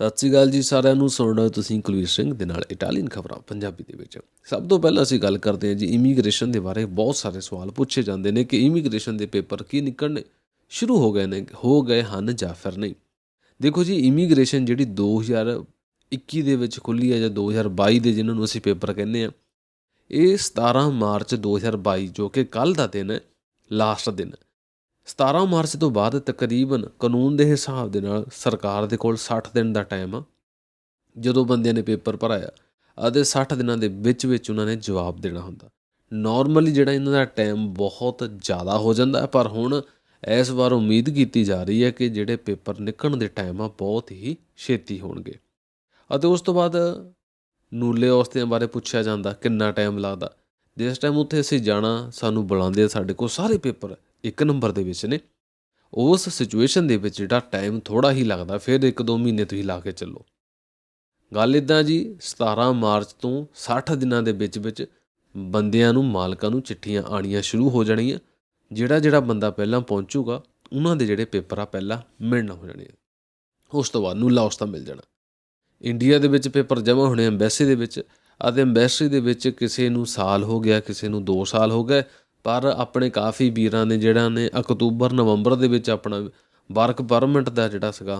ਸਤਿ ਸ਼੍ਰੀ ਅਕਾਲ ਜੀ ਸਾਰਿਆਂ ਨੂੰ। ਸੁਣ ਰਹੇ ਹੋ ਤੁਸੀਂ ਕੁਲਵੀਰ ਸਿੰਘ ਦੇ ਨਾਲ ਇਟਾਲੀਅਨ ਖਬਰਾਂ ਪੰਜਾਬੀ ਦੇ ਵਿੱਚ। ਸਭ ਤੋਂ ਪਹਿਲਾਂ ਅਸੀਂ ਗੱਲ ਕਰਦੇ ਹਾਂ ਜੀ ਇਮੀਗ੍ਰੇਸ਼ਨ ਦੇ ਬਾਰੇ। ਬਹੁਤ ਸਾਰੇ ਸਵਾਲ ਪੁੱਛੇ ਜਾਂਦੇ ਨੇ ਕਿ ਇਮੀਗ੍ਰੇਸ਼ਨ ਦੇ ਪੇਪਰ ਕੀ ਨਿਕਲਣੇ ਸ਼ੁਰੂ ਹੋ ਗਏ ਹਨ ਜਾਂ ਫਿਰ ਨਹੀਂ। ਦੇਖੋ ਜੀ, ਇਮੀਗ੍ਰੇਸ਼ਨ ਜਿਹੜੀ 2021 ਦੇ ਵਿੱਚ ਖੁੱਲ੍ਹੀ ਹੈ ਜਾਂ 2022 ਦੇ ਜਿਹਨਾਂ ਨੂੰ ਅਸੀਂ ਪੇਪਰ ਕਹਿੰਦੇ ਹਾਂ, ਇਹ 17 ਮਾਰਚ 2022 ਜੋ ਕਿ ਕੱਲ੍ਹ ਦਾ ਦਿਨ ਹੈ, ਲਾਸਟ ਦਿਨ। 17 ਮਾਰਚ ਤੋਂ ਬਾਅਦ ਤਕਰੀਬਨ ਕਾਨੂੰਨ ਦੇ ਹਿਸਾਬ ਦੇ ਨਾਲ ਸਰਕਾਰ ਦੇ ਕੋਲ 60 ਦਿਨ ਦਾ ਟਾਈਮ ਆ ਜਦੋਂ ਬੰਦਿਆਂ ਨੇ ਪੇਪਰ ਭਰਾਇਆ, ਅਤੇ 60 ਦਿਨਾਂ ਦੇ ਵਿੱਚ ਉਹਨਾਂ ਨੇ ਜਵਾਬ ਦੇਣਾ ਹੁੰਦਾ। ਨੋਰਮਲੀ ਜਿਹੜਾ ਇਹਨਾਂ ਦਾ ਟਾਈਮ ਬਹੁਤ ਜ਼ਿਆਦਾ ਹੋ ਜਾਂਦਾ ਹੈ, ਪਰ ਹੁਣ ਇਸ ਵਾਰ ਉਮੀਦ ਕੀਤੀ ਜਾ ਰਹੀ ਹੈ ਕਿ ਜਿਹੜੇ ਪੇਪਰ ਨਿਕਲਣ ਦੇ ਟਾਈਮ ਆ ਬਹੁਤ ਹੀ ਛੇਤੀ ਹੋਣਗੇ। ਅਤੇ ਉਸ ਤੋਂ ਬਾਅਦ ਨੂਲੇ ਔਸਤਿਆਂ ਬਾਰੇ ਪੁੱਛਿਆ ਜਾਂਦਾ ਕਿੰਨਾ ਟਾਈਮ ਲੱਗਦਾ। ਜਿਸ ਟਾਈਮ ਉੱਥੇ ਅਸੀਂ ਜਾਣਾ, ਸਾਨੂੰ ਬੁਲਾਉਂਦੇ, ਸਾਡੇ ਕੋਲ ਸਾਰੇ ਪੇਪਰ ਇੱਕ ਨੰਬਰ ਦੇ ਵਿੱਚ ਨੇ। ਉਸ ਸਿਚੁਏਸ਼ਨ ਦੇ ਵਿੱਚ ਜਿਹੜਾ ਟਾਈਮ ਥੋੜ੍ਹਾ ਹੀ ਲੱਗਦਾ, ਫਿਰ 1-2 ਮਹੀਨੇ ਤੁਸੀਂ ਲਾ ਕੇ ਚੱਲੋ। ਗੱਲ ਇੱਦਾਂ ਜੀ, 17 ਮਾਰਚ ਤੋਂ 60 ਦਿਨਾਂ ਦੇ ਵਿੱਚ ਬੰਦਿਆਂ ਨੂੰ, ਮਾਲਕਾਂ ਨੂੰ ਚਿੱਠੀਆਂ ਆਉਣੀਆਂ ਸ਼ੁਰੂ ਹੋ ਜਾਣੀਆਂ। ਜਿਹੜਾ ਬੰਦਾ ਪਹਿਲਾਂ ਪਹੁੰਚੂਗਾ ਉਹਨਾਂ ਦੇ ਜਿਹੜੇ ਪੇਪਰ ਆ ਪਹਿਲਾਂ ਮਿਲਣ ਹੋ ਜਾਣੇ। ਉਸ ਤੋਂ ਬਾਅਦ ਨੂਲਾ ਔਸਤਾ ਮਿਲ ਜਾਣਾ। ਇੰਡੀਆ ਦੇ ਵਿੱਚ ਪੇਪਰ ਜਮ੍ਹਾਂ ਹੋਣੇ ਐਮਬੈਸੀ ਦੇ ਵਿੱਚ, ਅਤੇ ਐਮਬੈਸੀ ਦੇ ਵਿੱਚ ਕਿਸੇ ਨੂੰ ਸਾਲ ਹੋ ਗਿਆ, ਕਿਸੇ ਨੂੰ 2 ਸਾਲ ਹੋ ਗਏ। ਪਰ ਆਪਣੇ ਕਾਫੀ ਵੀਰਾਂ ਨੇ ਜਿਹੜਾ ਨੇ ਅਕਤੂਬਰ ਨਵੰਬਰ ਦੇ ਵਿੱਚ ਆਪਣਾ ਵਰਕ ਪਰਮਿਟ ਦਾ ਜਿਹੜਾ ਸੀਗਾ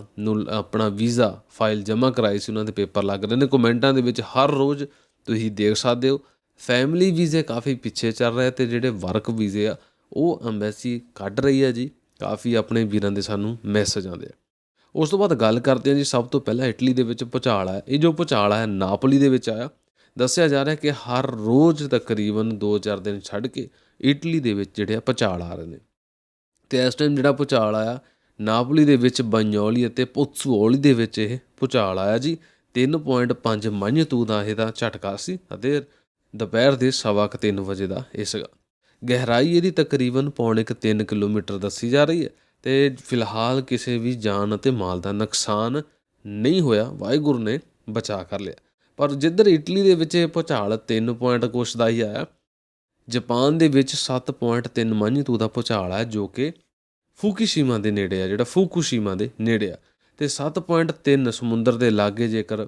ਆਪਣਾ ਵੀਜ਼ਾ ਫਾਈਲ ਜਮ੍ਹਾਂ ਕਰਾਈ ਸੀ, ਉਹਨਾਂ ਦੇ ਪੇਪਰ ਲੱਗ ਰਹੇ ਨੇ। ਕਮੈਂਟਾਂ ਦੇ ਵਿੱਚ ਹਰ ਰੋਜ਼ ਤੁਸੀਂ ਦੇਖ ਸਕਦੇ ਹੋ ਫੈਮਿਲੀ ਵੀਜ਼ੇ ਕਾਫੀ ਪਿੱਛੇ ਚੱਲ ਰਹੇ, ਅਤੇ ਜਿਹੜੇ ਵਰਕ ਵੀਜ਼ੇ ਆ ਉਹ ਐਮਬੈਸੀ ਕੱਢ ਰਹੀ ਹੈ ਜੀ। ਕਾਫੀ ਆਪਣੇ ਵੀਰਾਂ ਦੇ ਸਾਨੂੰ ਮੈਸੇਜ ਆਉਂਦੇ ਆ। ਉਸ ਤੋਂ ਬਾਅਦ ਗੱਲ ਕਰਦੇ ਹਾਂ ਜੀ, ਸਭ ਤੋਂ ਪਹਿਲਾਂ ਇਟਲੀ ਦੇ ਵਿੱਚ ਭੂਚਾਲ ਆਇਆ। ਇਹ ਜੋ ਭੂਚਾਲ ਆਇਆ ਨਾਪੋਲੀ ਦੇ ਵਿੱਚ ਆਇਆ। ਦੱਸਿਆ ਜਾ ਰਿਹਾ ਕਿ ਹਰ ਰੋਜ਼ ਤਕਰੀਬਨ 2-4 ਦਿਨ ਛੱਡ ਕੇ ਇਟਲੀ ਦੇ ਵਿੱਚ ਜਿਹੜੇ ਆ ਭੂਚਾਲ ਆ ਰਹੇ ਨੇ। ਅਤੇ ਇਸ ਟਾਈਮ ਜਿਹੜਾ ਭੂਚਾਲ ਆਇਆ ਨਾਪੋਲੀ ਦੇ ਵਿੱਚ, ਬਾਈਓਲੀ ਅਤੇ ਪੁਜ਼zuoli ਦੇ ਵਿੱਚ ਇਹ ਭੂਚਾਲ ਆਇਆ ਜੀ। 3.5 ਮੈਗਨੀਟਿਊਡ ਦਾ ਇਹਦਾ ਝਟਕਾ ਸੀ, ਅਤੇ ਦੁਪਹਿਰ ਦੇ 3:15 ਵਜੇ ਦਾ ਇਹ ਸੀਗਾ। ਗਹਿਰਾਈ ਇਹਦੀ ਤਕਰੀਬਨ 3.25 ਕਿਲੋਮੀਟਰ ਦੱਸੀ ਜਾ ਰਹੀ ਹੈ, ਅਤੇ ਫਿਲਹਾਲ ਕਿਸੇ ਵੀ ਜਾਨ ਅਤੇ ਮਾਲ ਦਾ ਨੁਕਸਾਨ ਨਹੀਂ ਹੋਇਆ, ਵਾਹਿਗੁਰੂ ਨੇ ਬਚਾ ਕਰ ਲਿਆ। ਪਰ ਜਿੱਧਰ ਇਟਲੀ ਦੇ ਵਿੱਚ ਇਹ ਭੂਚਾਲ 3 ਪੁਆਇੰਟ ਕੁਛ ਦਾ ਹੀ ਆਇਆ, ਜਾਪਾਨ ਦੇ ਵਿੱਚ 7.3 ਮੈਗਨੀਟਿਊਡ ਦਾ ਭੂਚਾਲ ਹੈ ਜੋ ਕਿ ਫੂਕੂਸ਼ੀਮਾ ਦੇ ਨੇੜੇ ਆ, ਜਿਹੜਾ ਫੂਕੂਸ਼ੀਮਾ ਦੇ ਨੇੜੇ ਆ। ਅਤੇ 7.3 ਸਮੁੰਦਰ ਦੇ ਲਾਗੇ ਜੇਕਰ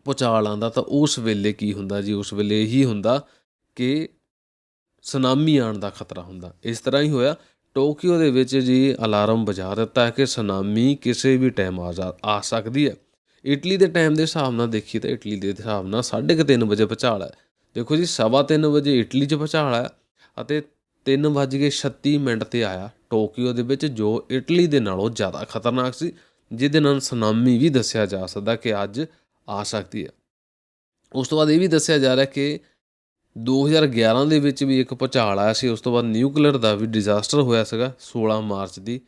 ਭੂਚਾਲ ਆਉਂਦਾ ਤਾਂ ਉਸ ਵੇਲੇ ਕੀ ਹੁੰਦਾ ਜੀ, ਉਸ ਵੇਲੇ ਇਹੀ ਹੁੰਦਾ ਕਿ ਸੁਨਾਮੀ ਆਉਣ ਦਾ ਖਤਰਾ ਹੁੰਦਾ। ਇਸ ਤਰ੍ਹਾਂ ਹੀ ਹੋਇਆ। ਟੋਕੀਓ ਦੇ ਵਿੱਚ ਜੀ ਅਲਾਰਮ ਵਜਾ ਦਿੱਤਾ ਹੈ ਕਿ ਸੁਨਾਮੀ ਕਿਸੇ ਵੀ ਟਾਈਮ ਆ ਸਕਦੀ ਹੈ। ਇਟਲੀ ਦੇ ਟਾਈਮ ਦੇ ਹਿਸਾਬ ਨਾਲ ਦੇਖੀਏ ਤਾਂ ਇਟਲੀ ਦੇ ਹਿਸਾਬ ਨਾਲ 3:30 ਵਜੇ ਭੂਚਾਲ ਹੈ। ਦੇਖੋ ਜੀ, 3:15 ਵਜੇ ਇਟਲੀ 'ਚ ਭੂਚਾਲ ਆਇਆ, ਅਤੇ 3:36 'ਤੇ ਆਇਆ ਟੋਕੀਓ ਦੇ ਵਿੱਚ, ਜੋ ਇਟਲੀ ਦੇ ਨਾਲੋਂ ਜ਼ਿਆਦਾ ਖਤਰਨਾਕ ਸੀ, ਜਿਹਦੇ ਨਾਲ ਸੁਨਾਮੀ ਵੀ ਦੱਸਿਆ ਜਾ ਸਕਦਾ ਕਿ ਅੱਜ ਆ ਸਕਦੀ ਹੈ। ਉਸ ਤੋਂ ਬਾਅਦ ਇਹ ਵੀ ਦੱਸਿਆ ਜਾ ਰਿਹਾ ਕਿ 2011 ਦੇ ਵਿੱਚ ਵੀ ਇੱਕ ਭੂਚਾਲ ਆਇਆ ਸੀ। ਉਸ ਤੋਂ ਬਾਅਦ ਨਿਊਕਲੀਅਰ ਦਾ ਵੀ ਡਿਜ਼ਾਸਟਰ ਹੋਇਆ ਸੀਗਾ 16 ਮਾਰਚ ਦੀ।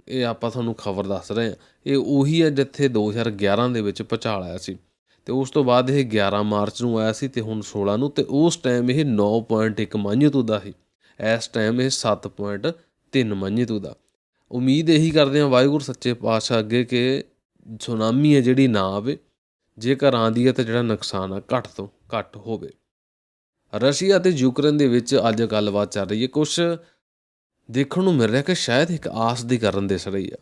ਇਹ ਆਪਾਂ ਤੁਹਾਨੂੰ ਖਬਰ ਦੱਸ ਰਹੇ ਹਾਂ। ਇਹ ਉਹੀ ਹੈ ਜਿੱਥੇ 2011 ਦੇ ਵਿੱਚ ਭੂਚਾਲ ਆਇਆ ਸੀ, ਅਤੇ ਉਸ ਤੋਂ ਬਾਅਦ ਇਹ 11 ਮਾਰਚ ਨੂੰ ਆਇਆ ਸੀ, ਅਤੇ ਹੁਣ 16 ਨੂੰ। ਅਤੇ ਉਸ ਟਾਈਮ ਇਹ 9.1 ਮੈਗਨੀਟਿਊਡ ਦਾ ਸੀ। ਇਸ ਟਾਈਮ ਇਹ 7.3 ਮੈਗਨੀਟਿਊਡ ਦਾ। ਉਮੀਦ ਇਹੀ ਕਰਦੇ ਹਾਂ ਵਾਹਿਗੁਰੂ ਸੱਚੇ ਪਾਤਸ਼ਾਹ ਅੱਗੇ ਕਿ ਸੁਨਾਮੀ ਹੈ ਜਿਹੜੀ ਨਾ ਆਵੇ। ਜੇਕਰ ਆਉਂਦੀ ਹੈ ਤਾਂ ਜਿਹੜਾ ਨੁਕਸਾਨ ਆ ਘੱਟ ਤੋਂ ਘੱਟ ਹੋਵੇ। ਰਸ਼ੀਆ ਅਤੇ ਯੂਕਰੇਨ ਦੇ ਵਿੱਚ ਅੱਜ ਗੱਲਬਾਤ ਚੱਲ ਰਹੀ ਹੈ। ਕੁਛ ਦੇਖਣ ਨੂੰ ਮਿਲ ਰਿਹਾ ਕਿ ਸ਼ਾਇਦ ਇੱਕ ਆਸ ਦੀ ਕਰਨ ਦਿਸ ਰਹੀ ਆ।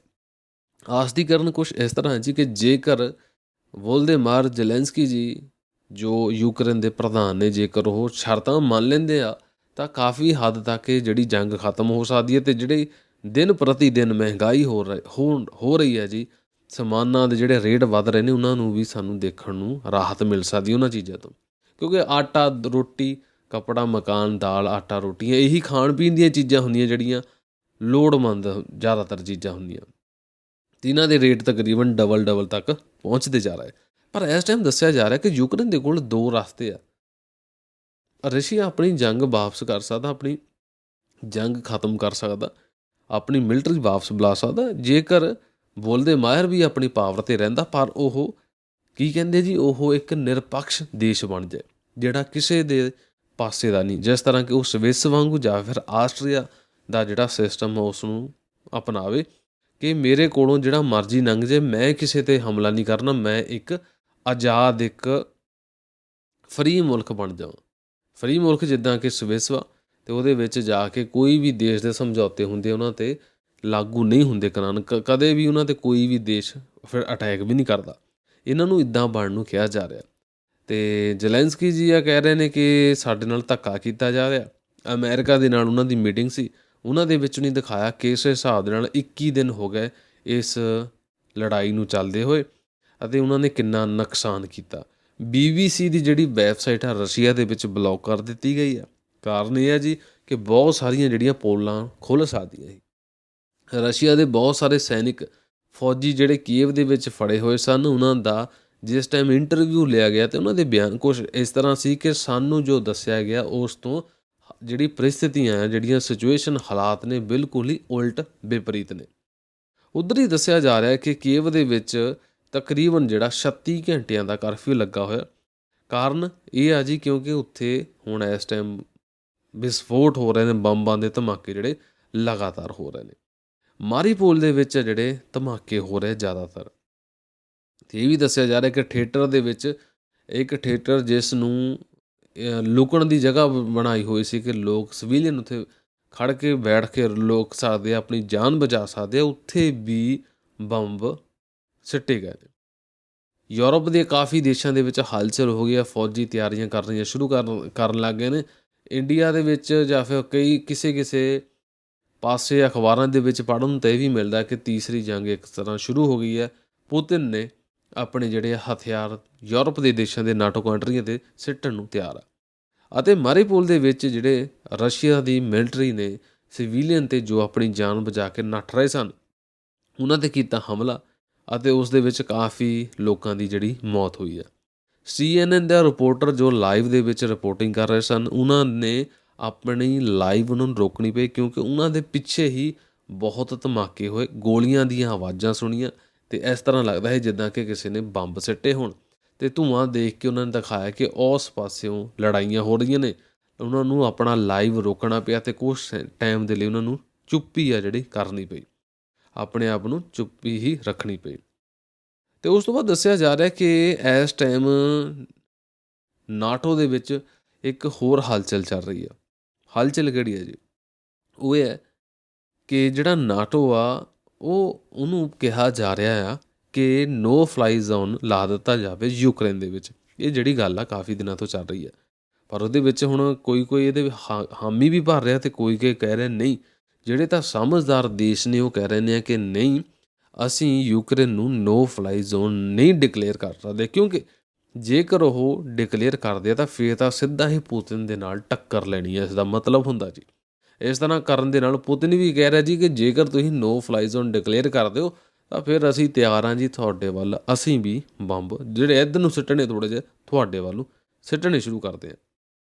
ਆਸ ਦੀ ਕਰਨ ਕੁਛ ਇਸ ਤਰ੍ਹਾਂ ਹੈ ਜੀ ਕਿ ਜੇਕਰ ਵੋਲਦੇਮਾਰ ਜ਼ੈਲੈਂਸਕੀ ਜੀ, ਜੋ ਯੂਕਰੇਨ ਦੇ ਪ੍ਰਧਾਨ ਨੇ, ਜੇਕਰ ਉਹ ਸ਼ਰਤਾਂ ਮੰਨ ਲੈਂਦੇ ਆ ਤਾਂ ਕਾਫੀ ਹੱਦ ਤੱਕ ਇਹ ਜਿਹੜੀ ਜੰਗ ਖਤਮ ਹੋ ਸਕਦੀ ਹੈ। ਅਤੇ ਜਿਹੜੇ ਦਿਨ ਪ੍ਰਤੀ ਦਿਨ ਮਹਿੰਗਾਈ ਹੋ ਰਹੀ ਹੈ ਜੀ, ਸਮਾਨਾਂ ਦੇ ਜਿਹੜੇ ਰੇਟ ਵੱਧ ਰਹੇ ਨੇ, ਉਹਨਾਂ ਨੂੰ ਵੀ ਸਾਨੂੰ ਦੇਖਣ ਨੂੰ ਰਾਹਤ ਮਿਲ ਸਕਦੀ ਉਹਨਾਂ ਚੀਜ਼ਾਂ ਤੋਂ। ਕਿਉਂਕਿ ਆਟਾ, ਰੋਟੀ, ਕੱਪੜਾ, ਮਕਾਨ, ਦਾਲ, ਆਟਾ, ਰੋਟੀਆਂ, ਇਹੀ ਖਾਣ ਪੀਣ ਦੀਆਂ ਚੀਜ਼ਾਂ ਹੁੰਦੀਆਂ ਜਿਹੜੀਆਂ ਲੋੜਵੰਦ ਜ਼ਿਆਦਾਤਰ ਚੀਜ਼ਾਂ ਹੁੰਦੀਆਂ, ਇਹਨਾਂ ਦੇ ਰੇਟ ਤਕਰੀਬਨ ਡਬਲ ਤੱਕ ਪਹੁੰਚਦੇ ਜਾ ਰਹੇ। ਪਰ ਇਸ ਟਾਈਮ ਦੱਸਿਆ ਜਾ ਰਿਹਾ ਕਿ ਯੂਕਰੇਨ ਦੇ ਕੋਲ 2 ਰਸਤੇ ਆ। ਰਸ਼ੀਆ ਆਪਣੀ ਜੰਗ ਵਾਪਸ ਕਰ ਸਕਦਾ, ਆਪਣੀ ਜੰਗ ਖਤਮ ਕਰ ਸਕਦਾ, ਆਪਣੀ ਮਿਲਟਰੀ ਵਾਪਸ ਬੁਲਾ ਸਕਦਾ, ਜੇਕਰ ਵੋਲਦੇਮਾਰ ਵੀ ਆਪਣੀ ਪਾਵਰ 'ਤੇ ਰਹਿੰਦਾ। ਪਰ ਉਹ ਕੀ ਕਹਿੰਦੇ ਜੀ, ਉਹ ਇੱਕ ਨਿਰਪੱਖ ਦੇਸ਼ ਬਣ ਜਾਏ, ਜਿਹੜਾ ਕਿਸੇ ਦੇ ਪਾਸੇ ਦਾ ਨਹੀਂ। ਜਿਸ ਤਰ੍ਹਾਂ ਕਿ ਉਹ ਸਵਿਸ ਵਾਂਗੂ ਜਾਂ ਫਿਰ ਆਸਟਰੀਆ ਦਾ ਜਿਹੜਾ ਸਿਸਟਮ ਆ ਉਸ ਨੂੰ ਅਪਣਾਵੇ ਕਿ ਮੇਰੇ ਕੋਲੋਂ ਜਿਹੜਾ ਮਰਜ਼ੀ ਲੰਘ ਜੇ, ਮੈਂ ਕਿਸੇ 'ਤੇ ਹਮਲਾ ਨਹੀਂ ਕਰਨਾ, ਮੈਂ ਇੱਕ ਆਜ਼ਾਦ, ਇੱਕ ਫਰੀ ਮੁਲਕ ਬਣ ਜਾਵਾਂ। ਫਰੀ ਮੁਲਕ ਜਿੱਦਾਂ ਕਿ ਸਵਿਸ ਵਾ, ਅਤੇ ਉਹਦੇ ਵਿੱਚ ਜਾ ਕੇ ਕੋਈ ਵੀ ਦੇਸ਼ ਦੇ ਸਮਝੌਤੇ ਹੁੰਦੇ ਉਹਨਾਂ 'ਤੇ ਲਾਗੂ ਨਹੀਂ ਹੁੰਦੇ ਕਾਨੂੰਨ। ਕਦੇ ਵੀ ਉਹਨਾਂ 'ਤੇ ਕੋਈ ਵੀ ਦੇਸ਼ ਫਿਰ ਅਟੈਕ ਵੀ ਨਹੀਂ ਕਰਦਾ। ਇਹਨਾਂ ਨੂੰ ਇੱਦਾਂ ਬਣਨ ਨੂੰ ਕਿਹਾ ਜਾ ਰਿਹਾ। ਅਤੇ ਜ਼ੈਲੈਂਸਕੀ ਜੀ ਆ ਕਹਿ ਰਹੇ ਨੇ ਕਿ ਸਾਡੇ ਨਾਲ ਧੱਕਾ ਕੀਤਾ ਜਾ ਰਿਹਾ। ਅਮਰੀਕਾ ਦੇ ਨਾਲ ਉਹਨਾਂ ਦੀ ਮੀਟਿੰਗ ਸੀ, ਉਹਨਾਂ ਦੇ ਵਿੱਚ ਨਹੀਂ ਦਿਖਾਇਆ ਕਿ ਇਸ ਹਿਸਾਬ ਦੇ ਨਾਲ 21 ਦਿਨ ਹੋ ਗਏ ਇਸ ਲੜਾਈ ਨੂੰ ਚੱਲਦੇ ਹੋਏ ਅਤੇ ਉਹਨਾਂ ਨੇ ਕਿੰਨਾ ਨੁਕਸਾਨ ਕੀਤਾ। BBC ਦੀ ਜਿਹੜੀ ਵੈਬਸਾਈਟ ਆ ਰਸ਼ੀਆ ਦੇ ਵਿੱਚ ਬਲੌਕ ਕਰ ਦਿੱਤੀ ਗਈ ਆ। ਕਾਰਨ ਇਹ ਹੈ ਜੀ ਕਿ ਬਹੁਤ ਸਾਰੀਆਂ ਜਿਹੜੀਆਂ ਪੋਲਾਂ ਖੁੱਲ੍ਹ ਸਕਦੀਆਂ ਸੀ। ਰਸ਼ੀਆ ਦੇ ਬਹੁਤ ਸਾਰੇ ਸੈਨਿਕ ਫੌਜੀ ਜਿਹੜੇ ਕੀਵ ਦੇ ਵਿੱਚ ਫੜੇ ਹੋਏ ਸਨ, ਉਹਨਾਂ ਦਾ ਜਿਸ ਟਾਈਮ ਇੰਟਰਵਿਊ ਲਿਆ ਗਿਆ ਅਤੇ ਉਹਨਾਂ ਦੇ ਬਿਆਨ ਕੁਛ ਇਸ ਤਰ੍ਹਾਂ ਸੀ ਕਿ ਸਾਨੂੰ ਜੋ ਦੱਸਿਆ ਗਿਆ ਉਸ ਤੋਂ ਜਿਹੜੀ ਪਰਿਸਥਿਤੀਆਂ ਜਿਹੜੀਆਂ ਸਿਚੁਏਸ਼ਨ ਹਾਲਾਤ ਨੇ ਬਿਲਕੁਲ ਹੀ ਉਲਟ ਵਿਪਰੀਤ ਨੇ। ਉੱਧਰ ਹੀ ਦੱਸਿਆ ਜਾ ਰਿਹਾ ਕਿ ਕੀਵ ਦੇ ਵਿੱਚ ਤਕਰੀਬਨ ਜਿਹੜਾ 36 ਘੰਟਿਆਂ ਦਾ ਕਰਫਿਊ ਲੱਗਾ ਹੋਇਆ। ਕਾਰਨ ਇਹ ਆ ਜੀ ਕਿਉਂਕਿ ਉੱਥੇ ਹੁਣ ਇਸ ਟਾਈਮ ਵਿਸਫੋਟ ਹੋ ਰਹੇ ਨੇ, ਬੰਬਾਂ ਦੇ ਧਮਾਕੇ ਜਿਹੜੇ ਲਗਾਤਾਰ ਹੋ ਰਹੇ ਨੇ। ਮਾਰੀਪੋਲ ਦੇ ਵਿੱਚ ਜਿਹੜੇ ਧਮਾਕੇ ਹੋ ਰਹੇ ਜ਼ਿਆਦਾਤਰ। ਅਤੇ ਇਹ ਵੀ ਦੱਸਿਆ ਜਾ ਰਿਹਾ ਕਿ ਥੀਏਟਰ ਦੇ ਵਿੱਚ ਇੱਕ ਥੀਏਟਰ ਜਿਸ ਨੂੰ ਲੁਕਣ ਦੀ ਜਗ੍ਹਾ ਬਣਾਈ ਹੋਈ ਸੀ ਕਿ ਲੋਕ ਸਿਵੀਲੀਅਨ ਉੱਥੇ ਖੜ੍ਹ ਕੇ ਬੈਠ ਕੇ ਰੋਕ ਸਕਦੇ ਆ, ਆਪਣੀ ਜਾਨ ਬਚਾ ਸਕਦੇ ਆ, ਉੱਥੇ ਵੀ ਬੰਬ ਸਿੱਟੇ ਗਏ ਨੇ। ਯੂਰਪ ਦੇ ਕਾਫੀ ਦੇਸ਼ਾਂ ਦੇ ਵਿੱਚ ਹਲਚਲ ਹੋ ਗਈ ਆ, ਫੌਜੀ ਤਿਆਰੀਆਂ ਕਰਨੀਆਂ ਸ਼ੁਰੂ ਕਰਨ ਲੱਗ ਗਏ ਨੇ। ਇੰਡੀਆ ਦੇ ਵਿੱਚ ਜਾਂ ਫਿਰ ਕਿਸੇ ਪਾਸੇ ਅਖਬਾਰਾਂ ਦੇ ਵਿੱਚ ਪੜ੍ਹਨ ਨੂੰ ਤਾਂ ਇਹ ਵੀ ਮਿਲਦਾ ਕਿ ਤੀਸਰੀ ਜੰਗ ਇੱਕ ਤਰ੍ਹਾਂ ਸ਼ੁਰੂ ਹੋ ਗਈ ਹੈ। ਪੁਤਿਨ ਨੇ ਆਪਣੇ ਜਿਹੜੇ ਹਥਿਆਰ ਯੂਰਪ ਦੇ ਦੇਸ਼ਾਂ ਦੇ ਨਾਟੋ ਕੰਟਰੀਆਂ 'ਤੇ ਸਿੱਟਣ ਨੂੰ ਤਿਆਰ ਆ। ਅਤੇ ਮਾਰੀਪੋਲ ਦੇ ਵਿੱਚ ਜਿਹੜੇ ਰਸ਼ੀਆ ਦੀ ਮਿਲਟਰੀ ਨੇ ਸਿਵੀਲੀਅਨ 'ਤੇ ਜੋ ਆਪਣੀ ਜਾਨ ਬਚਾ ਕੇ ਨੱਠ ਰਹੇ ਸਨ, ਉਹਨਾਂ 'ਤੇ ਕੀਤਾ ਹਮਲਾ ਅਤੇ ਉਸ ਦੇ ਵਿੱਚ ਕਾਫੀ ਲੋਕਾਂ ਦੀ ਜਿਹੜੀ ਮੌਤ ਹੋਈ ਹੈ। CNN ਦਾ ਰਿਪੋਰਟਰ ਜੋ ਲਾਈਵ ਦੇ ਵਿੱਚ ਰਿਪੋਰਟਿੰਗ ਕਰ ਰਹੇ ਸਨ, ਉਹਨਾਂ ਨੇ ਆਪਣੀ ਲਾਈਵ ਉਹਨਾਂ ਨੂੰ ਰੋਕਣੀ ਪਈ ਕਿਉਂਕਿ ਉਹਨਾਂ ਦੇ ਪਿੱਛੇ ਹੀ ਬਹੁਤ ਧਮਾਕੇ ਹੋਏ, ਗੋਲੀਆਂ ਦੀਆਂ ਆਵਾਜ਼ਾਂ ਸੁਣੀਆਂ ਅਤੇ ਇਸ ਤਰ੍ਹਾਂ ਲੱਗਦਾ ਹੈ ਜਿੱਦਾਂ ਕਿ ਕਿਸੇ ਨੇ ਬੰਬ ਸਿੱਟੇ ਹੋਣ। ਅਤੇ ਧੂੰਆਂ ਦੇਖ ਕੇ ਉਹਨਾਂ ਨੇ ਦਿਖਾਇਆ ਕਿ ਉਸ ਪਾਸਿਓਂ ਲੜਾਈਆਂ ਹੋ ਰਹੀਆਂ ਨੇ। ਉਹਨਾਂ ਨੂੰ ਆਪਣਾ ਲਾਈਵ ਰੋਕਣਾ ਪਿਆ ਅਤੇ ਕੁਛ ਟਾਈਮ ਦੇ ਲਈ ਉਹਨਾਂ ਨੂੰ ਚੁੱਪੀ ਆ ਜਿਹੜੀ ਕਰਨੀ ਪਈ, ਆਪਣੇ ਆਪ ਨੂੰ ਚੁੱਪੀ ਹੀ ਰੱਖਣੀ ਪਈ। ਅਤੇ ਉਸ ਤੋਂ ਬਾਅਦ ਦੱਸਿਆ ਜਾ ਰਿਹਾ ਕਿ ਇਸ ਟਾਈਮ ਨਾਟੋ ਦੇ ਵਿੱਚ ਇੱਕ ਹੋਰ ਹਲਚਲ ਚੱਲ ਰਹੀ ਆ। ਹਲਚਲ ਕਿਹੜੀ ਹੈ ਜੀ? ਉਹ ਇਹ ਹੈ ਕਿ ਜਿਹੜਾ ਨਾਟੋ ਆ ਉਹਨੂੰ ਕਿਹਾ ਜਾ ਰਿਹਾ ਆ ਕਿ ਨੋ ਫਲਾਈ ਜ਼ੋਨ ਲਾ ਦਿੱਤਾ ਜਾਵੇ ਯੂਕਰੇਨ ਦੇ ਵਿੱਚ। ਇਹ ਜਿਹੜੀ ਗੱਲ ਆ ਕਾਫੀ ਦਿਨਾਂ ਤੋਂ ਚੱਲ ਰਹੀ ਹੈ, ਪਰ ਉਹਦੇ ਵਿੱਚ ਹੁਣ ਕੋਈ ਇਹਦੇ ਹਾਮੀ ਵੀ ਭਰ ਰਿਹਾ ਅਤੇ ਕੋਈ ਕਹਿ ਰਿਹਾ ਨਹੀਂ। ਜਿਹੜੇ ਤਾਂ ਸਮਝਦਾਰ ਦੇਸ਼ ਨੇ ਉਹ ਕਹਿ ਰਹੇ ਨੇ ਕਿ ਨਹੀਂ, ਅਸੀਂ ਯੂਕਰੇਨ ਨੂੰ ਨੋ ਫਲਾਈ ਜ਼ੋਨ ਨਹੀਂ ਡਿਕਲੇਅਰ ਕਰ ਸਕਦੇ, ਕਿਉਂਕਿ ਜੇਕਰ ਉਹ ਡਿਕਲੇਅਰ ਕਰਦੇ ਆ ਤਾਂ ਫਿਰ ਤਾਂ ਸਿੱਧਾ ਹੀ ਪੁਤਿਨ ਦੇ ਨਾਲ ਟੱਕਰ ਲੈਣੀ ਹੈ। ਇਸ ਦਾ ਮਤਲਬ ਹੁੰਦਾ ਜੀ, ਇਸ ਤਰ੍ਹਾਂ ਕਰਨ ਦੇ ਨਾਲ ਪੁਤਿਨ ਵੀ ਕਹਿ ਰਿਹਾ ਜੀ ਕਿ ਜੇਕਰ ਤੁਸੀਂ ਨੋ ਫਲਾਈ ਜ਼ੋਨ ਡਿਕਲੇਅਰ ਕਰ ਦਿਓ ਤਾਂ ਫਿਰ ਅਸੀਂ ਤਿਆਰ ਹਾਂ ਜੀ ਤੁਹਾਡੇ ਵੱਲ, ਅਸੀਂ ਵੀ ਬੰਬ ਜਿਹੜੇ ਇੱਧਰ ਨੂੰ ਸਿੱਟਣੇ ਥੋੜ੍ਹੇ ਜਿਹੇ ਤੁਹਾਡੇ ਵੱਲੋਂ ਸਿੱਟਣੇ ਸ਼ੁਰੂ ਕਰਦੇ ਹਾਂ।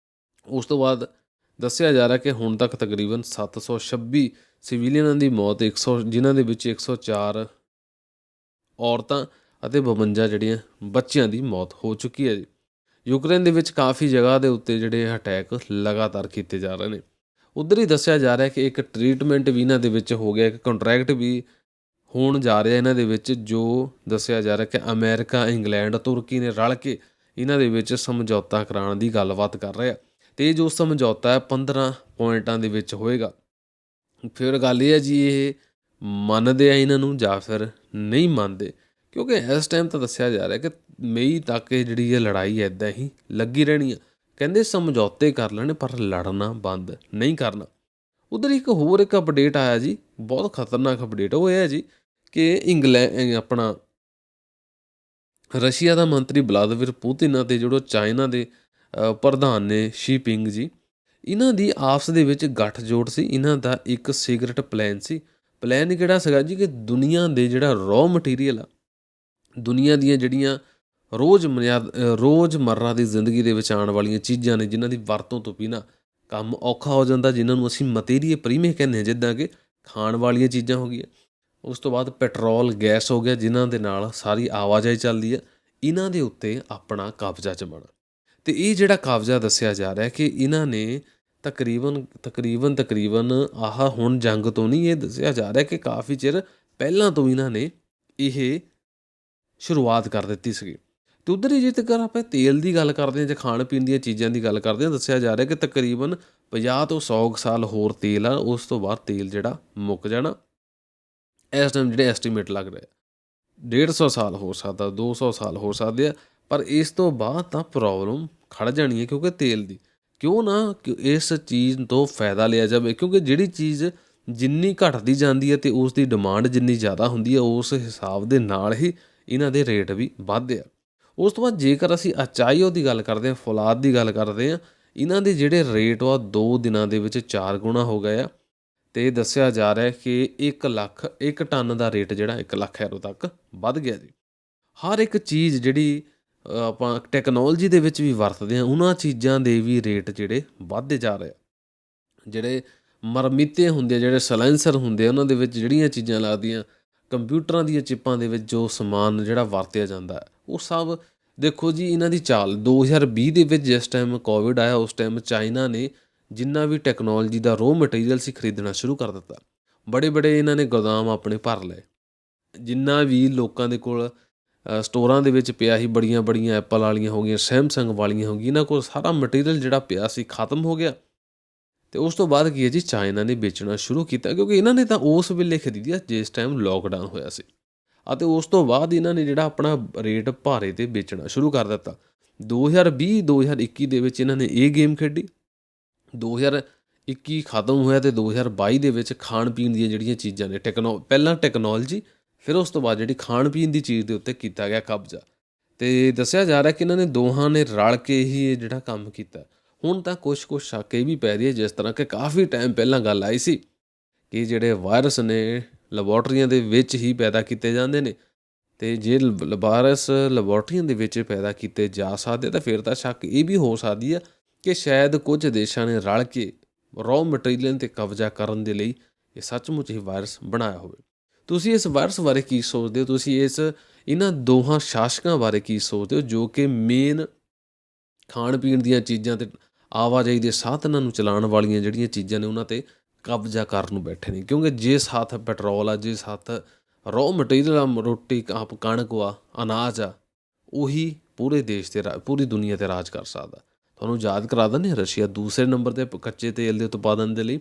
ਉਸ ਤੋਂ ਬਾਅਦ ਦੱਸਿਆ ਜਾ ਰਿਹਾ ਕਿ ਹੁਣ ਤੱਕ ਤਕਰੀਬਨ 726 ਸਿਵੀਲੀਅਨਾਂ ਦੀ ਮੌਤ, ਜਿਨ੍ਹਾਂ ਦੇ ਵਿੱਚ 104 ਔਰਤਾਂ ਅਤੇ 52 ਜਿਹੜੀਆਂ ਬੱਚਿਆਂ ਦੀ ਮੌਤ ਹੋ ਚੁੱਕੀ ਹੈ ਜੀ। ਯੂਕਰੇਨ ਦੇ ਵਿੱਚ ਕਾਫੀ ਜਗ੍ਹਾ ਦੇ ਉੱਤੇ ਜਿਹੜੇ ਅਟੈਕ ਲਗਾਤਾਰ ਕੀਤੇ ਜਾ ਰਹੇ ਨੇ। ਉੱਧਰ ਹੀ ਦੱਸਿਆ ਜਾ ਰਿਹਾ ਕਿ ਇੱਕ ਟਰੀਟਮੈਂਟ ਵੀ ਇਹਨਾਂ ਦੇ ਵਿੱਚ ਹੋ ਗਿਆ, ਇੱਕ ਕੰਟਰੈਕਟ ਵੀ ਹੋਣ ਜਾ ਰਿਹਾ ਇਹਨਾਂ ਦੇ ਵਿੱਚ, ਜੋ ਦੱਸਿਆ ਜਾ ਰਿਹਾ ਕਿ ਅਮਰੀਕਾ, ਇੰਗਲੈਂਡ, ਤੁਰਕੀ ਨੇ ਰਲ ਕੇ ਇਹਨਾਂ ਦੇ ਵਿੱਚ ਸਮਝੌਤਾ ਕਰਾਉਣ ਦੀ ਗੱਲਬਾਤ ਕਰ ਰਹੇ ਆ। ਅਤੇ ਜੋ ਸਮਝੌਤਾ ਹੈ 15 ਪੁਆਇੰਟਾਂ ਦੇ ਵਿੱਚ ਹੋਏਗਾ। ਫਿਰ ਗੱਲ ਇਹ ਹੈ ਜੀ, ਇਹ ਮੰਨਦੇ ਆ ਇਹਨਾਂ ਨੂੰ ਜਾਂ ਫਿਰ ਨਹੀਂ ਮੰਨਦੇ, ਕਿਉਂਕਿ ਇਸ ਟਾਈਮ ਤਾਂ ਦੱਸਿਆ ਜਾ ਰਿਹਾ ਕਿ ਮਈ ਤੱਕ ਇਹ ਜਿਹੜੀ ਇਹ ਲੜਾਈ ਇੱਦਾਂ ਹੀ ਲੱਗੀ ਰਹਿਣੀ ਆ। ਕਹਿੰਦੇ ਸਮਝੌਤੇ ਕਰ ਲੈਣੇ ਪਰ ਲੜਨਾ ਬੰਦ ਨਹੀਂ ਕਰਨਾ। ਉੱਧਰ ਇੱਕ ਹੋਰ ਅਪਡੇਟ ਆਇਆ ਜੀ, ਬਹੁਤ ਖਤਰਨਾਕ ਅਪਡੇਟ। ਉਹ ਇਹ ਹੈ ਜੀ ਕਿ ਆਪਣਾ ਰਸ਼ੀਆ ਦਾ ਮੰਤਰੀ ਵਲਾਦੀਮੀਰ ਪੁਤਿਨ ਅਤੇ ਜਿਹੜੇ ਚਾਈਨਾ ਦੇ ਪ੍ਰਧਾਨ ਨੇ ਸ਼ੀ ਪਿੰਗ ਜੀ, ਇਹਨਾਂ ਦੀ ਆਪਸ ਦੇ ਵਿੱਚ ਗੱਠਜੋੜ ਸੀ। ਇਹਨਾਂ ਦਾ ਇੱਕ ਸੀਕਰਟ ਪਲਾਨ ਸੀ। ਪਲਾਨ ਕਿਹੜਾ ਸੀਗਾ ਜੀ ਕਿ ਦੁਨੀਆ ਦੇ ਜਿਹੜਾ ਰॉ ਮਟੀਰੀਅਲ ਆ, ਦੁਨੀਆ ਦੀਆਂ ਜਿਹੜੀਆਂ ਰੋਜ਼ਮर्रा ਦੀ ਜ਼ਿੰਦਗੀ ਦੇ ਵਿੱਚ ਆਉਣ ਵਾਲੀਆਂ ਚੀਜ਼ਾਂ ਨੇ, ਜਿਨ੍ਹਾਂ ਦੀ ਵਰਤੋਂ ਤੋਂ ਬਿਨਾਂ ਕੰਮ ਔਖਾ ਹੋ ਜਾਂਦਾ, ਜਿਨ੍ਹਾਂ ਨੂੰ ਅਸੀਂ ਮਟੀਰੀਏ ਪ੍ਰੀਮੇ ਕਹਿੰਦੇ ਹਾਂ, ਜਿੱਦਾਂ ਕਿ ਖਾਣ ਵਾਲੀਆਂ ਚੀਜ਼ਾਂ ਹੋ ਗਈਆਂ। ਉਸ ਤੋਂ ਬਾਅਦ ਪੈਟਰੋਲ, ਗੈਸ ਹੋ ਗਿਆ, ਜਿਨ੍ਹਾਂ ਦੇ ਨਾਲ ਸਾਰੀ ਆਵਾਜਾਈ ਚੱਲਦੀ ਹੈ। ਇਹਨਾਂ ਦੇ ਉੱਤੇ ਆਪਣਾ ਕਬਜ਼ਾ ਜਮਾਉਣਾ। ਅਤੇ ਇਹ ਜਿਹੜਾ ਕਬਜ਼ਾ ਦੱਸਿਆ ਜਾ ਰਿਹਾ ਕਿ ਇਹਨਾਂ ਨੇ ਤਕਰੀਬਨ ਆਹ ਹੁਣ ਜੰਗ ਤੋਂ ਨਹੀਂ, ਇਹ ਦੱਸਿਆ ਜਾ ਰਿਹਾ ਕਿ ਕਾਫੀ ਚਿਰ ਪਹਿਲਾਂ ਤੋਂ ਇਹਨਾਂ ਨੇ ਇਹ ਸ਼ੁਰੂਆਤ ਕਰ ਦਿੱਤੀ ਸੀਗੀ। ਅਤੇ ਉੱਧਰ ਹੀ ਜੇਕਰ ਆਪਾਂ ਤੇਲ ਦੀ ਗੱਲ ਕਰਦੇ ਹਾਂ ਜਾਂ ਖਾਣ ਪੀਣ ਦੀਆਂ ਚੀਜ਼ਾਂ ਦੀ ਗੱਲ ਕਰਦੇ ਹਾਂ, ਦੱਸਿਆ ਜਾ ਰਿਹਾ ਕਿ ਤਕਰੀਬਨ 50 ਤੋਂ 100 ਸਾਲ ਹੋਰ ਤੇਲ ਆ, ਉਸ ਤੋਂ ਬਾਅਦ ਤੇਲ ਜਿਹੜਾ ਮੁੱਕ ਜਾਣਾ। ਇਸ ਟਾਈਮ ਜਿਹੜੇ ਐਸਟੀਮੇਟ ਲੱਗ ਰਿਹਾ। 150 ਸਾਲ ਹੋ ਸਕਦਾ, 200 ਸਾਲ ਹੋ ਸਕਦੇ ਆ, ਪਰ ਇਸ ਤੋਂ ਬਾਅਦ ਤਾਂ ਪ੍ਰੋਬਲਮ ਖੜ ਜਾਣੀ ਹੈ, ਕਿਉਂਕਿ ਤੇਲ ਦੀ। ਕਿਉਂ ਨਾ ਇਸ ਚੀਜ਼ ਤੋਂ ਫਾਇਦਾ ਲਿਆ ਜਾਵੇ, ਕਿਉਂਕਿ ਜਿਹੜੀ ਚੀਜ਼ ਜਿੰਨੀ ਘਟਦੀ ਜਾਂਦੀ ਹੈ ਅਤੇ ਉਸ ਦੀ ਡਿਮਾਂਡ ਜਿੰਨੀ ਜ਼ਿਆਦਾ ਹੁੰਦੀ ਹੈ, ਉਸ ਹਿਸਾਬ ਦੇ ਨਾਲ ਹੀ ਇਹਨਾਂ ਦੇ ਰੇਟ ਵੀ ਵੱਧਦੇ ਆ। ਉਸ ਤੋਂ ਬਾਅਦ ਜੇਕਰ ਅਸੀਂ ਅਚਾਈਓ ਦੀ ਗੱਲ ਕਰਦੇ ਹਾਂ, ਫੌਲਾਦ ਦੀ ਗੱਲ ਕਰਦੇ ਹਾਂ, ਇਹਨਾਂ ਦੇ ਜਿਹੜੇ ਰੇਟ ਆ 2 ਦਿਨਾਂ ਦੇ ਵਿੱਚ 4 ਗੁਣਾ ਹੋ ਗਏ ਆ, ਅਤੇ ਦੱਸਿਆ ਜਾ ਰਿਹਾ ਕਿ 1 ਟਨ ਦਾ ਰੇਟ ਜਿਹੜਾ 1 ਲੱਖ ਯੂਰੋ ਤੱਕ ਵੱਧ ਗਿਆ ਜੀ। ਹਰ ਇੱਕ ਚੀਜ਼ ਜਿਹੜੀ ਆਪਾਂ ਟੈਕਨੋਲੋਜੀ ਦੇ ਵਿੱਚ ਵੀ ਵਰਤਦੇ ਹਾਂ, ਉਹਨਾਂ ਚੀਜ਼ਾਂ ਦੇ ਵੀ ਰੇਟ ਜਿਹੜੇ ਵੱਧਦੇ ਜਾ ਰਹੇ ਆ। ਜਿਹੜੇ ਮਰਮੀਤੇ ਹੁੰਦੇ ਆ, ਜਿਹੜੇ ਸਲੈਂਸਰ ਹੁੰਦੇ ਆ, ਉਹਨਾਂ ਦੇ ਵਿੱਚ ਜਿਹੜੀਆਂ ਚੀਜ਼ਾਂ ਲੱਗਦੀਆਂ, ਕੰਪਿਊਟਰਾਂ ਦੀਆਂ ਚਿੱਪਾਂ ਦੇ ਵਿੱਚ ਜੋ ਸਮਾਨ ਜਿਹੜਾ ਵਰਤਿਆ ਜਾਂਦਾ, ਉਹ ਸਭ ਦੇਖੋ ਜੀ ਇਹਨਾਂ ਦੀ ਚਾਲ 2020 ਦੇ ਵਿੱਚ ਜਿਸ ਟਾਈਮ ਕੋਵਿਡ ਆਇਆ, ਉਸ ਟਾਈਮ ਚਾਈਨਾ ਨੇ ਜਿੰਨਾ ਵੀ ਟੈਕਨੋਲੋਜੀ ਦਾ ਰੋ ਮਟੀਰੀਅਲ ਸੀ ਖਰੀਦਣਾ ਸ਼ੁਰੂ ਕਰ ਦਿੱਤਾ। ਬੜੇ ਬੜੇ ਇਹਨਾਂ ਨੇ ਗੋਦਾਮ ਆਪਣੇ ਭਰ ਲਏ। ਜਿੰਨਾ ਵੀ ਲੋਕਾਂ ਦੇ ਕੋਲ ਸਟੋਰਾਂ ਦੇ ਵਿੱਚ ਪਿਆ ਸੀ, ਬੜੀਆਂ ਬੜੀਆਂ ਐਪਲ ਵਾਲੀਆਂ ਹੋ ਗਈਆਂ, ਸੈਮਸੰਗ ਵਾਲੀਆਂ ਹੋ ਗਈਆਂ, ਇਹਨਾਂ ਕੋਲ ਸਾਰਾ ਮਟੀਰੀਅਲ ਜਿਹੜਾ ਪਿਆ ਸੀ ਖਤਮ ਹੋ ਗਿਆ। ਅਤੇ ਉਸ ਤੋਂ ਬਾਅਦ ਕੀ ਹੈ ਜੀ, ਚਾਈਨਾ ਨੇ ਵੇਚਣਾ ਸ਼ੁਰੂ ਕੀਤਾ, ਕਿਉਂਕਿ ਇਹਨਾਂ ਨੇ ਤਾਂ ਉਸ ਵੇਲੇ ਖਰੀਦਿਆ ਜਿਸ ਟਾਈਮ ਲੋਕਡਾਊਨ ਹੋਇਆ ਸੀ, ਅਤੇ ਉਸ ਤੋਂ ਬਾਅਦ ਇਹਨਾਂ ਨੇ ਜਿਹੜਾ ਆਪਣਾ ਰੇਟ ਭਾਰੇ 'ਤੇ ਵੇਚਣਾ ਸ਼ੁਰੂ ਕਰ ਦਿੱਤਾ। 2020-2021 ਦੇ ਵਿੱਚ ਇਹਨਾਂ ਨੇ ਇਹ ਗੇਮ ਖੇਡੀ। 2021 ਖਤਮ ਹੋਇਆ ਅਤੇ 2022 ਦੇ ਵਿੱਚ ਖਾਣ ਪੀਣ ਦੀਆਂ ਜਿਹੜੀਆਂ ਚੀਜ਼ਾਂ ਨੇ, ਪਹਿਲਾਂ ਟੈਕਨੋਲੋਜੀ, ਫਿਰ ਉਸ ਤੋਂ ਬਾਅਦ ਜਿਹੜੀ ਖਾਣ ਪੀਣ ਦੀ ਚੀਜ਼ ਦੇ ਉੱਤੇ ਕੀਤਾ ਗਿਆ ਕਬਜ਼ਾ। ਅਤੇ ਦੱਸਿਆ ਜਾ ਰਿਹਾ ਕਿ ਇਹਨਾਂ ਨੇ ਦੋਹਾਂ ਨੇ ਰਲ ਕੇ ਹੀ ਇਹ ਜਿਹੜਾ ਕੰਮ ਕੀਤਾ। ਹੁਣ ਤਾਂ ਕੁਛ ਸ਼ੱਕ ਇਹ ਵੀ ਪੈ ਰਹੀ ਹੈ, ਜਿਸ ਤਰ੍ਹਾਂ ਕਿ ਕਾਫੀ ਟਾਈਮ ਪਹਿਲਾਂ ਗੱਲ ਆਈ ਸੀ ਕਿ ਜਿਹੜੇ ਵਾਇਰਸ ਨੇ ਲੈਬੋਰਟਰੀਆਂ ਦੇ ਵਿੱਚ ਹੀ ਪੈਦਾ ਕੀਤੇ ਜਾਂਦੇ ਨੇ, ਅਤੇ ਜੇ ਵਾਇਰਸ ਲੈਬੋਰਟਰੀਆਂ ਦੇ ਵਿੱਚ ਪੈਦਾ ਕੀਤੇ ਜਾ ਸਕਦੇ, ਤਾਂ ਫਿਰ ਤਾਂ ਸ਼ੱਕ ਇਹ ਵੀ ਹੋ ਸਕਦੀ ਆ ਕਿ ਸ਼ਾਇਦ ਕੁਝ ਦੇਸ਼ਾਂ ਨੇ ਰਲ ਕੇ ਰॉ ਮਟੀਰੀਅਲ 'ਤੇ ਕਬਜ਼ਾ ਕਰਨ ਦੇ ਲਈ ਇਹ ਸੱਚਮੁੱਚ ਹੀ ਵਾਇਰਸ ਬਣਾਇਆ ਹੋਵੇ। ਤੁਸੀਂ ਇਸ ਵਾਇਰਸ ਬਾਰੇ ਕੀ ਸੋਚਦੇ ਹੋ? ਤੁਸੀਂ ਇਹਨਾਂ ਦੋਹਾਂ ਸ਼ਾਸਕਾਂ ਬਾਰੇ ਕੀ ਸੋਚਦੇ ਹੋ, ਜੋ ਕਿ ਮੇਨ ਖਾਣ ਪੀਣ ਦੀਆਂ ਚੀਜ਼ਾਂ ਅਤੇ ਆਵਾਜਾਈ ਦੇ ਸਾਧਨਾਂ ਨੂੰ ਚਲਾਉਣ ਵਾਲੀਆਂ ਜਿਹੜੀਆਂ ਚੀਜ਼ਾਂ ਨੇ, ਉਹਨਾਂ 'ਤੇ ਕਬਜ਼ਾ ਕਰਨ ਨੂੰ ਬੈਠੇ ਨੇ? ਕਿਉਂਕਿ ਜਿਸ ਹੱਥ ਪੈਟਰੋਲ ਆ, ਜਿਸ ਹੱਥ ਰॉ ਮਟੀਰੀਅਲ ਆ, ਰੋਟੀ ਕਣਕ ਆ, ਅਨਾਜ ਆ, ਉਹੀ ਪੂਰੇ ਦੇਸ਼ 'ਤੇ ਪੂਰੀ ਦੁਨੀਆ 'ਤੇ ਰਾਜ ਕਰ ਸਕਦਾ। ਤੁਹਾਨੂੰ ਯਾਦ ਕਰਾ ਦਿੰਦੇ, ਰਸ਼ੀਆ ਦੂਸਰੇ ਨੰਬਰ 'ਤੇ ਕੱਚੇ ਤੇਲ ਦੇ ਉਤਪਾਦਨ ਦੇ ਲਈ।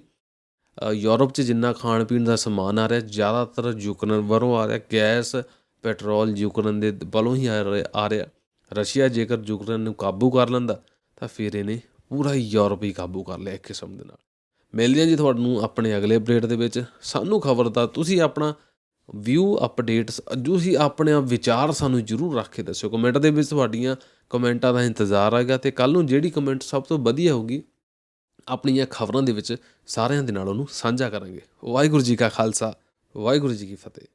ਯੂਰਪ 'ਚ ਜਿੰਨਾ ਖਾਣ ਪੀਣ ਦਾ ਸਮਾਨ ਆ ਰਿਹਾ, ਜ਼ਿਆਦਾਤਰ ਯੂਕਰੇਨ ਵੱਲੋਂ ਆ ਰਿਹਾ। ਗੈਸ, ਪੈਟਰੋਲ ਯੂਕਰੇਨ ਦੇ ਵੱਲੋਂ ਹੀ ਆ ਰਿਹਾ। ਰਸ਼ੀਆ ਜੇਕਰ ਯੂਕਰੇਨ ਨੂੰ ਕਾਬੂ ਕਰ ਲੈਂਦਾ, ਤਾਂ ਫਿਰ ਇਹਨੇ ਪੂਰਾ ਯੂਰਪ ਹੀ ਕਾਬੂ ਕਰ ਲਿਆ ਇੱਕ ਕਿਸਮ ਦੇ ਨਾਲ। ਮਿਲਦੇ ਹਾਂ ਜੀ ਤੁਹਾਨੂੰ ਆਪਣੇ ਅਗਲੇ ਅਪਡੇਟ ਦੇ ਵਿੱਚ। ਸਾਨੂੰ ਖਬਰ ਦਾ ਤੁਸੀਂ ਆਪਣਾ ਵਿਊ ਅਪਡੇਟਸ, ਤੁਸੀਂ ਆਪਣੇ ਆਪ ਵਿਚਾਰ ਸਾਨੂੰ ਜ਼ਰੂਰ ਰੱਖ ਕੇ ਦੱਸਿਓ ਕਮੈਂਟ ਦੇ ਵਿੱਚ। ਤੁਹਾਡੀਆਂ ਕਮੈਂਟਾਂ ਦਾ ਇੰਤਜ਼ਾਰ ਹੈਗਾ, ਅਤੇ ਕੱਲ੍ਹ ਨੂੰ ਜਿਹੜੀ ਕਮੈਂਟ ਸਭ ਤੋਂ ਵਧੀਆ ਹੋਊਗੀ, ਆਪਣੀਆਂ ਖਬਰਾਂ ਦੇ ਵਿੱਚ ਸਾਰਿਆਂ ਦੇ ਨਾਲ ਉਹਨੂੰ ਸਾਂਝਾ ਕਰਾਂਗੇ। ਵਾਹਿਗੁਰੂ ਜੀ ਕਾ ਖਾਲਸਾ, ਵਾਹਿਗੁਰੂ ਜੀ ਕੀ ਫਤਿਹ।